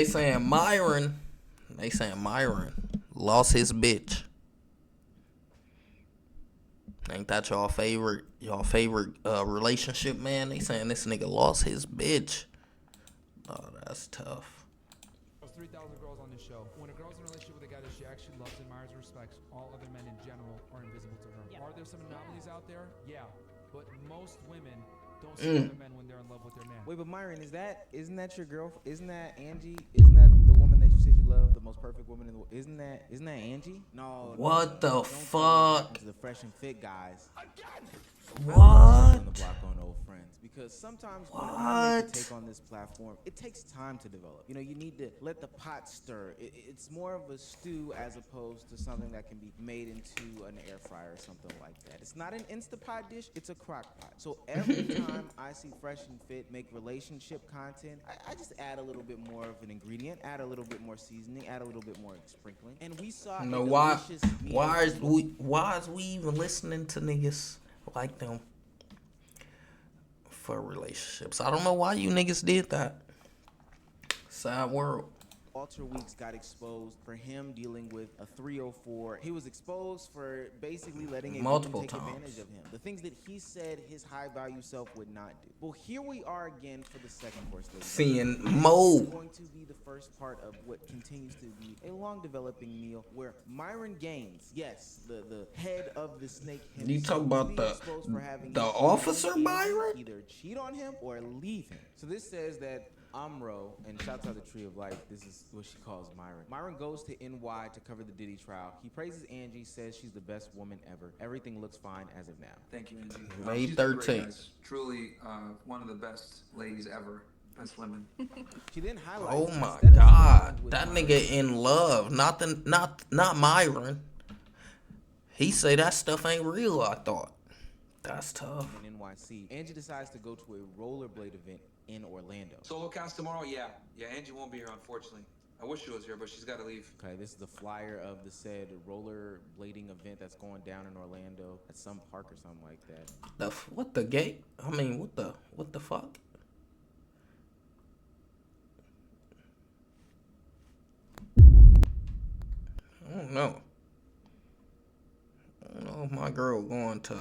They saying Myron. They saying Myron lost his bitch. Ain't that y'all favorite relationship man? They saying this nigga lost his bitch. Oh, that's tough. There's 3,000 girls on this show. When a girl's in a relationship with a guy that she actually loves, admires, and respects, all other men in general are invisible to her. Yeah. Are there some anomalies out there? Yeah. But most women don't see other men when they're in love with their man. Wait, but Myron, isn't that your girl? Isn't that Angie? Isn't that the woman that you said you love, the most perfect woman in the world? Isn't that Angie? No. What the don't fuck? To the fresh and fit guys. What? On the block on old friends, because sometimes when I make to take on this platform, it takes time to develop. You know, you need to let the pot stir. It's more of a stew as opposed to something that can be made into an air fryer or something like that. It's not an Instapot dish, it's a crock pot. So every time I see Fresh and Fit make relationship content, I just add a little bit more of an ingredient, add a little bit more seasoning, add a little bit more sprinkling. And we saw No, why is we even listening to niggas like them for relationships? I don't know why you niggas did that. Sad world. Walter Weeks got exposed for him dealing with a 304. He was exposed for basically letting a woman take advantage of him. The things that he said his high value self would not do. Well, here we are again for the second course. Seeing Mo. This is going to be the first part of what continues to be a long developing meal where Myron Gaines, yes, the head of the snake himself, You talk about the officer Myron? Either cheat on him or leave him. So this says that Amro, and shouts out the Tree of Life, this is what she calls Myron. Myron goes to NY to cover the Diddy trial. He praises Angie, says she's the best woman ever. Everything looks fine as of now. Thank you, Angie. May She's 13th. Truly one of the best ladies ever. Best women. She then highlights. Oh my God, that nigga in love. Not Myron. He say that stuff ain't real. I thought. That's tough. In NYC, Angie decides to go to a rollerblade event in Orlando. Solo cast tomorrow? Yeah, Angie won't be here, unfortunately. I wish she was here, but she's got to leave. Okay, this is the flyer of the said rollerblading event that's going down in Orlando at some park or something like that. What the gate? I mean, what the fuck? I don't know. I don't know if my girl going to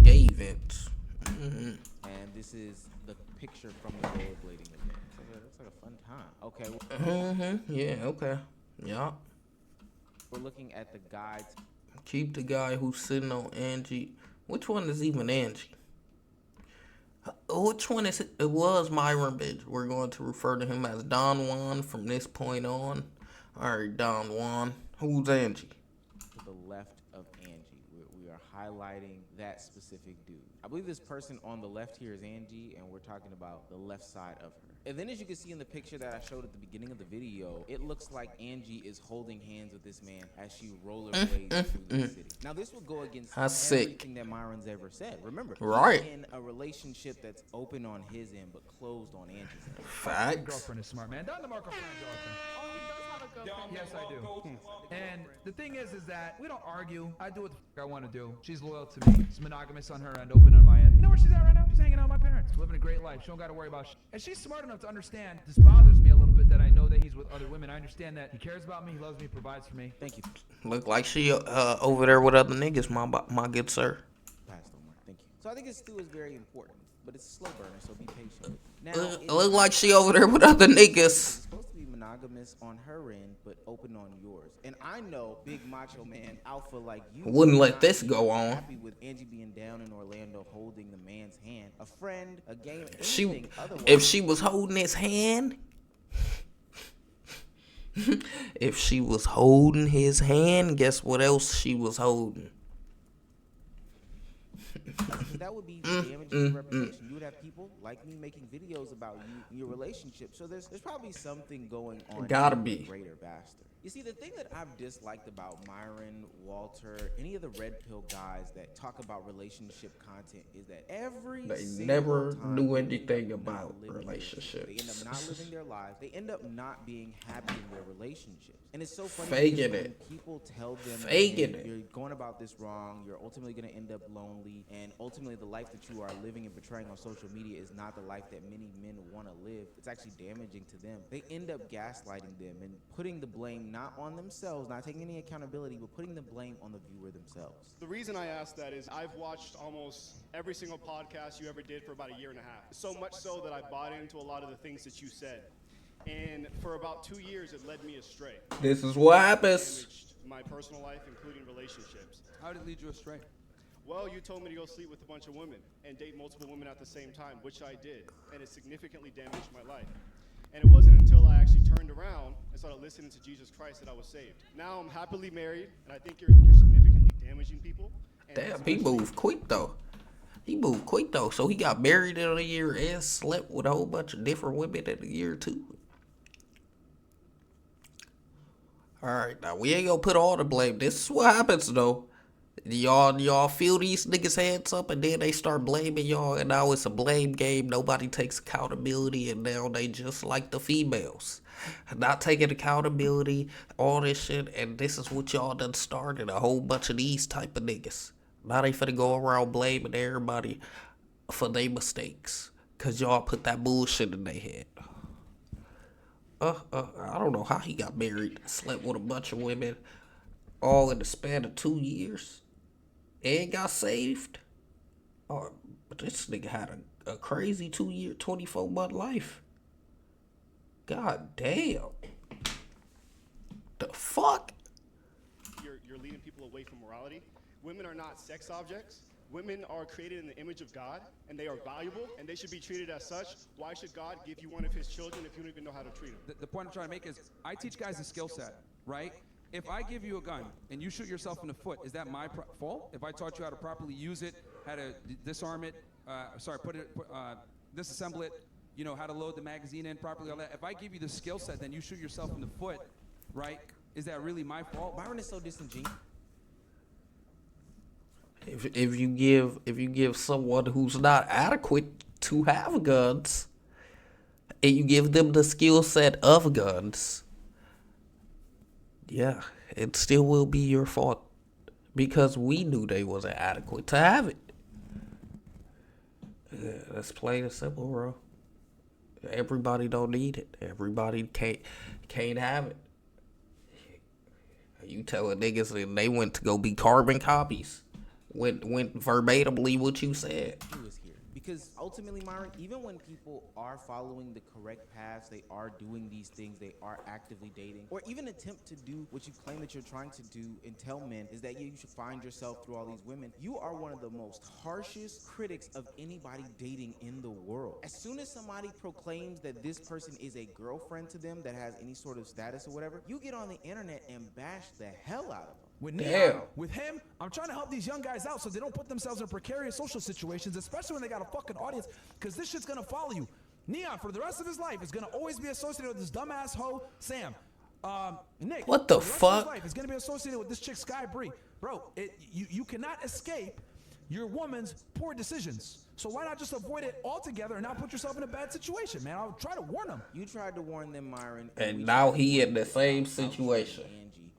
gay events. Mm-hmm. And this is the picture from the rollerblading event. Looks like a fun time. Okay. Mm-hmm. Yeah. Okay. Yeah. We're looking at the guide. Keep the guy who's sitting on Angie. Which one is even Angie? Which one is it? It was Myron, bitch. We're going to refer to him as Don Juan from this point on. All right, Don Juan. Who's Angie? To the left of Angie. We are highlighting that specific dude. I believe this person on the left here is Angie, and we're talking about the left side of her. And then as you can see in the picture that I showed at the beginning of the video, it looks like Angie is holding hands with this man as she rollerblades through the city. Now this will go against everything that Myron's ever said. Remember, right? He's in a relationship that's open on his end but closed on Angie's end. Facts. Girlfriend is smart, man. Down the Marco Frank girlfriend. Oh, he does have a girlfriend. Yes, I do. And the thing is that we don't argue. I do what the fuck I want to do. She's loyal to me. She's monogamous on her end, open on my end. You know where she's at right now? She's hanging out with my parents, living a great life. She don't got to worry about shit. And she's smart enough to understand. This bothers me a little bit that I know that he's with other women. I understand that he cares about me, he loves me, provides for me. Thank you. Look like she over there with other niggas, my good sir. Passed on. Thank you. So I think this stew is very important, but it's a slow burner, so be patient. Now, Look like she over there with other niggas. It's supposed to be monogamous on her end, but open on yours. And I know big macho man alpha like you Wouldn't let this go on. Happy with Angie being down in Orlando holding the man's hand, a friend, a game, if she was holding his hand, if she was holding his hand, guess what else she was holding? That would be damaging to reputation. You would have people like me making videos about you and your relationship. So there's probably something going on. Gotta be. Greater bastard. You see, the thing that I've disliked about Myron, Walter, any of the red pill guys that talk about relationship content is that every They single never time knew they end anything up not about living their truth. relationships. They end up not living their lives. They end up not being happy in their relationships. And it's so funny Faking because it. when people tell them, Faking "Hey, it. you're going about this wrong, you're ultimately going to end up lonely, and ultimately the life that you are living and portraying on social media is not the life that many men want to live," it's actually damaging to them. They end up gaslighting them and putting the blame not on themselves, not taking any accountability, but putting the blame on the viewer themselves. The reason I ask that is I've watched almost every single podcast you ever did for about a year and a half. So much so that I bought into a lot of the things that you said. And for about 2 years, it led me astray. This is what happens. Damaged my personal life, including relationships. How did it lead you astray? Well, you told me to go sleep with a bunch of women and date multiple women at the same time, which I did. And it significantly damaged my life. And it wasn't until I actually turned around and started listening to Jesus Christ that I was saved. Now I'm happily married, and I think you're significantly damaging people. Damn, he moved quick though. So he got married in a year and slept with a whole bunch of different women in a year too. Alright, now we ain't gonna put all the blame. This is what happens though. Y'all feel these niggas' hands up and then they start blaming y'all, and now it's a blame game. Nobody takes accountability, and now they just like the females. Not taking accountability, all this shit, and this is what y'all done started. A whole bunch of these type of niggas. Now they finna go around blaming everybody for their mistakes. Cause y'all put that bullshit in their head. I don't know how he got married, slept with a bunch of women, all in the span of 2 years, and got saved. Oh, but this nigga had a crazy 2 year, 24-month life. God damn. The fuck? You're leading people away from morality. Women are not sex objects. Women are created in the image of God, and they are valuable, and they should be treated as such. Why should God give you one of his children if you don't even know how to treat them? The point I'm trying to make is I teach guys a skill set, right? If I give you a gun and you shoot yourself in the foot, is that my fault? If I taught you how to properly use it, how to disarm it, disassemble it, you know, how to load the magazine in properly, all that. If I give you the skill set, then you shoot yourself in the foot, right? Is that really my fault? Myron is so disingenuous. If you give someone who's not adequate to have guns, and you give them the skill set of guns, yeah, it still will be your fault because we knew they wasn't adequate to have it. Yeah, that's plain and simple, bro. Everybody don't need it. Everybody can't have it. You telling niggas that they went to go be carbon copies. Went verbatimly what you said. Because ultimately, Myron, even when people are following the correct paths, they are doing these things, they are actively dating, or even attempt to do what you claim that you're trying to do and tell men is that you should find yourself through all these women, you are one of the most harshest critics of anybody dating in the world. As soon as somebody proclaims that this person is a girlfriend to them that has any sort of status or whatever, you get on the internet and bash the hell out of them. With Neon, with him, I'm trying to help these young guys out so they don't put themselves in precarious social situations, especially when they got a fucking audience, because this shit's gonna follow you. Neon, for the rest of his life, is gonna always be associated with this dumbass hoe, Sam. Nick, what the fuck? His life is gonna be associated with this chick, Sky Bree. Bro, you cannot escape your woman's poor decisions. So why not just avoid it altogether and not put yourself in a bad situation, man? I'll try to warn them. You tried to warn them, Myron. And now he in the same situation.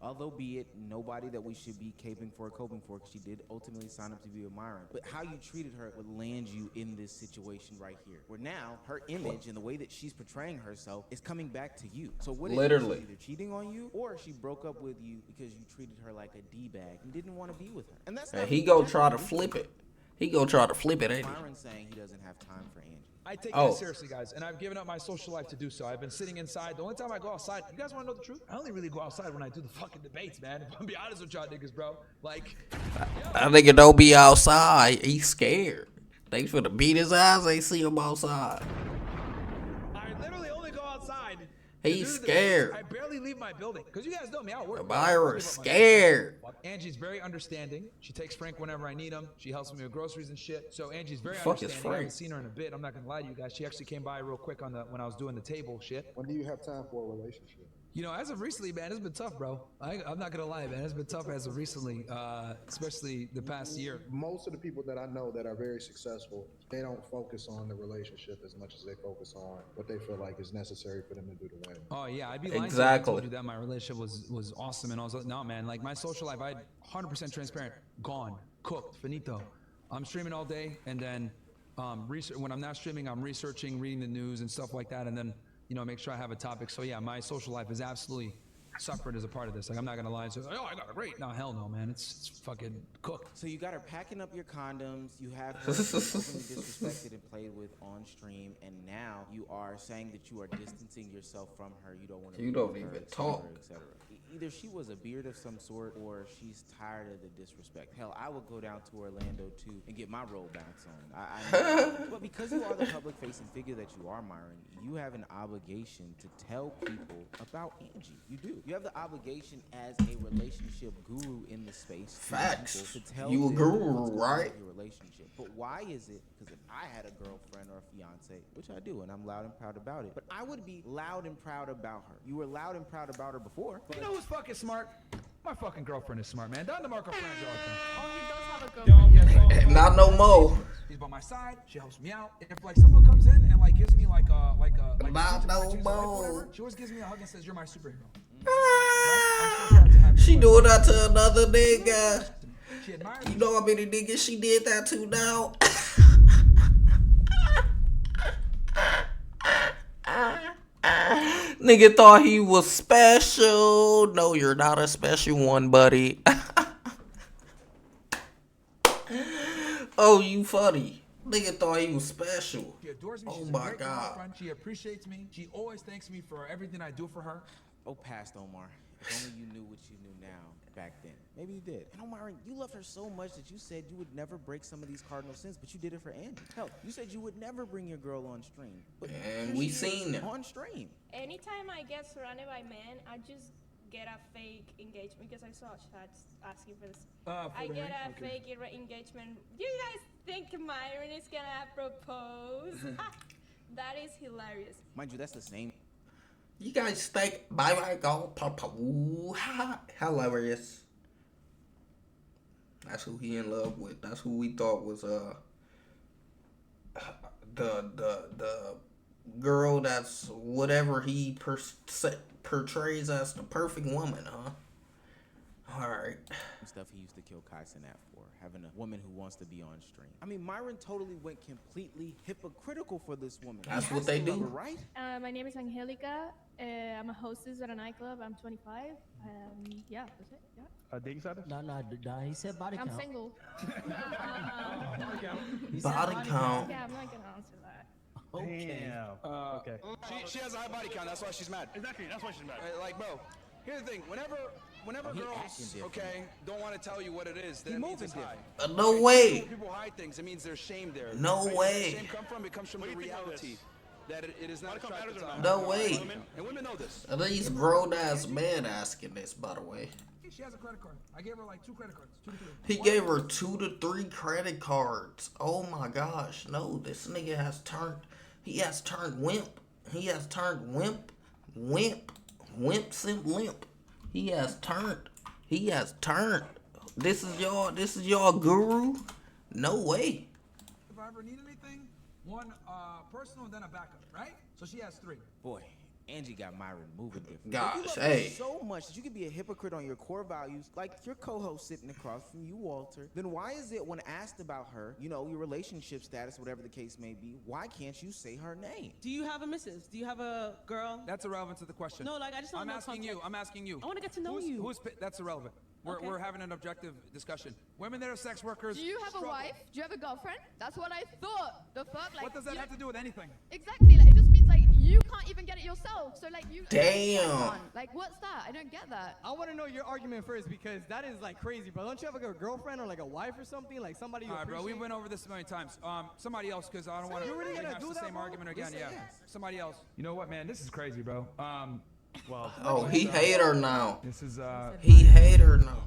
Although be it nobody that we should be coping for, because she did ultimately sign up to be with Myron. But how you treated her would land you in this situation right here. Where now her image and the way that she's portraying herself is coming back to you. So what literally, she's either cheating on you or she broke up with you because you treated her like a D-bag and didn't want to be with her. And that's not he gonna try to flip it. He gonna try to flip it, ain't he? Myron's saying he doesn't have time for Angie. I take that seriously, guys, and I've given up my social life to do so. I've been sitting inside. The only time I go outside, you guys want to know the truth? I only really go outside when I do the fucking debates, man. If I'm be honest with y'all niggas, bro. Like, that nigga don't be outside. He's scared. They finna beat his ass. They see him outside. I literally only go outside. He's scared. I barely leave my building because you guys know me. I work. Myron's scared. Angie's very understanding. She takes Frank whenever I need him. She helps me with groceries and shit. So Angie's very understanding. I haven't seen her in a bit. I'm not gonna lie to you guys. She actually came by real quick when I was doing the table shit. When do you have time for a relationship? You know, as of recently, man, it's been tough, bro. I'm not gonna lie, man. It's been tough as of recently, especially the past year. Most of the people that I know that are very successful, they don't focus on the relationship as much as they focus on what they feel like is necessary for them to do to win. Oh yeah, I'd be lying to you if I Exactly. told you that my relationship was awesome and all that. No, man, like my social life, I 100% transparent, gone, cooked, finito. I'm streaming all day, and then when I'm not streaming, I'm researching, reading the news and stuff like that, and then make sure I have a topic. So yeah, my social life is absolutely suffered as a part of this. Like, I'm not gonna lie and say, oh, I got a great. No, hell no, man. It's fucking cooked. So you got her packing up your condoms, you have her openly disrespected and played with on stream, and now you are saying that you are distancing yourself from her. You don't want to. You don't even talk. Etc. Either she was a beard of some sort, or she's tired of the disrespect. Hell, I would go down to Orlando too and get my roll bounce on. I know. But because you are the public-facing figure that you are, Myron, you have an obligation to tell people about Angie. You do. You have the obligation as a relationship guru in the space. Facts. To tell You a them guru, what's going on right? with your relationship. But why is it? Because if I had a girlfriend or a fiance, which I do, and I'm loud and proud about it, but I would be loud and proud about her. You were loud and proud about her before. You know who's fucking smart? My fucking girlfriend is smart, man. Don DeMarco friends all the time. Oh, he does have a girlfriend. Not no more. She's by my side. She helps me out. If like someone comes in and like gives me like Not no whatever, more. she always gives me a hug and says, "You're my superhero." She doing that to another nigga. She admires You me. know how many niggas she did that to now? Nigga thought he was special. No, you're not a special one, buddy. Oh, you funny. Nigga thought he was special. She adores me. Oh She's my a great God. girlfriend. She appreciates me. She always thanks me for everything I do for her. Oh, past Omar. If only you knew what you knew now back then. Maybe you did. And Omar, you love her so much that you said you would never break some of these cardinal sins, but you did it for Angie. Hell, you said you would never bring your girl on stream. But And here we she is seen it. on stream. Anytime I get surrounded by men, I just get a fake engagement because I saw chats asking for this. I get a fake engagement. Do you guys think Myron is gonna propose? That is hilarious. Mind you, that's the same. You guys think bye go papa hilarious. That's who he in love with. That's who we thought was the girl that's whatever he portrays as the perfect woman, huh? Alright. Stuff he used to kill Kaisen at for, having a woman who wants to be on stream. I mean, Myron totally went completely hypocritical for this woman. That's He what has they to love do. her, right? My name is Angelica. I'm a hostess at a nightclub. I'm 25. Yeah, that's it. Yeah. Dating status? No, he said body I'm count. single. He said Body count. Yeah, I'm not gonna answer that. Okay. Damn. Okay. She has a high body count. That's why she's mad. Exactly. That's why she's mad. Like, bro, here's the thing. Whenever he girls, acting different. okay, don't want to tell you what it is, then it means it's high. No way. When people hide things, it means there's shame there. No Right? way. Shame come from? It comes from the do you think of reality that it is not Body count attractive matters to or No hide. way. And women know this. At least grown ass man asking this, by the way. She has a credit card. I gave her like 2 credit cards. 2 to 3. He gave her 2 to 3 credit cards. Oh my gosh. No, this nigga has turned wimp. He has turned wimp, simp limp. He has turned. This is your guru? No way. If I ever need anything, one personal and then a backup, right? So she has 3. Boy, Angie got Myron moving different. Gosh, If you love her hey. so much that you could be a hypocrite on your core values, like your co-host sitting across from you, Walter, then why is it when asked about her, your relationship status, whatever the case may be, why can't you say her name? Do you have a missus? Do you have a girl? That's irrelevant to the question. No, like I just don't I'm know asking you. context. I'm asking you. I want to get to know you. That's irrelevant. Okay. We're having an objective discussion. Women that are sex workers. Do you have a struggle. wife? Do you have a girlfriend? That's what I thought. The fuck? Like, What does that have to do with anything? Exactly. Like, it just means like you can't even get it yourself. So like you. Damn. Like what's that? I don't get that. I want to know your argument first because that is like crazy, bro. Don't you have like a girlfriend or like a wife or something? Like somebody you All right, bro. appreciate? We went over this a million times. Somebody else, because I don't want to you really gonna rehash do the that, same bro? argument again. Just say Yeah. yes. Somebody else. You know what, man? This is crazy, bro. Well, Oh, he hate her now. This is He hate her now.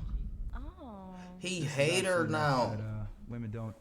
Oh. He hate her now. That, women don't.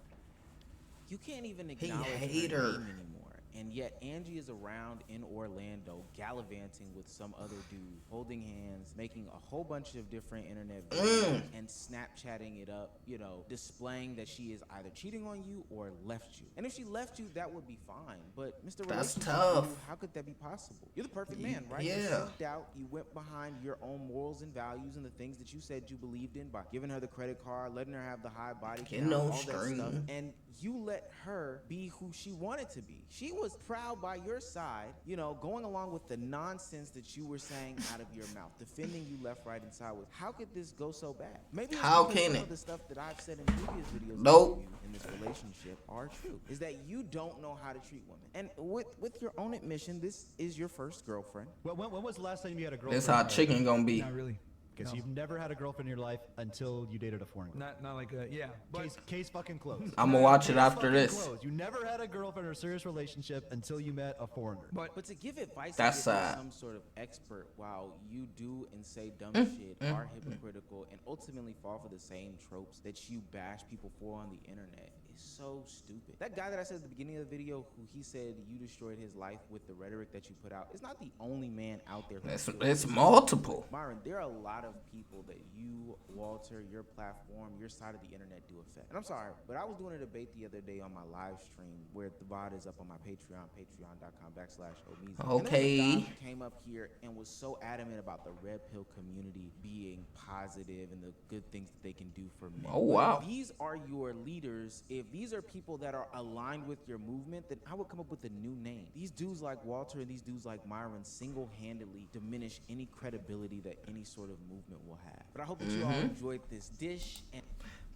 You can't even He acknowledge hate her her. name anymore. And yet Angie is around in Orlando gallivanting with some other dude, holding hands, making a whole bunch of different internet videos and Snapchatting it up, you know, displaying that she is either cheating on you or left you. And if she left you, that would be fine. But Mr. That's Relationship tough. Guru, how could that be possible? You're the perfect man, right? Yeah. You simped out, you went behind your own morals and values and the things that you said you believed in by giving her the credit card, letting her have the high body count, all that stuff. And you let her be who she wanted to be. She was proud by your side, you know, going along with the nonsense that you were saying out of your mouth, defending you left, right, and sideways. How could this go so bad? Maybe it's How because can some it? of the stuff that I've said in previous videos Nope. with you in this relationship are true. Is that you don't know how to treat women. And with your own admission, this is your first girlfriend. Well, when was the last time you had a girlfriend? This how chicken gonna be. Not really. Okay, so No. you've never had a girlfriend in your life until you dated a foreign girl. Not like yeah. But Case fucking closed. I'm gonna watch it Case after fucking this. closed. You never had a girlfriend or a serious relationship until you met a foreigner. But to give advice That's as if you're sad. some sort of expert while you do and say dumb Mm, shit, are hypocritical, and ultimately fall for the same tropes that you bash people for on the internet is so stupid. That guy that I said at the beginning of the video who he said you destroyed his life with the rhetoric that you put out is not the only man out there. It's multiple. Myron, there are a lot of people that you, Walter, your platform, your side of the internet do affect. And I'm sorry, but I was doing a debate the other day on my live stream where the VOD is up on my Patreon, patreon.com/Omiza. Okay. And then a guy who came up here and was so adamant about the red pill community being positive and the good things that they can do for men. Oh, But wow. if these are your leaders, if these are people that are aligned with your movement, then I would come up with a new name. These dudes like Walter and these dudes like Myron single-handedly diminish any credibility that any sort of movement will have. But I hope that you all enjoyed this dish and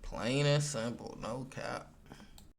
Plain and simple, no cap.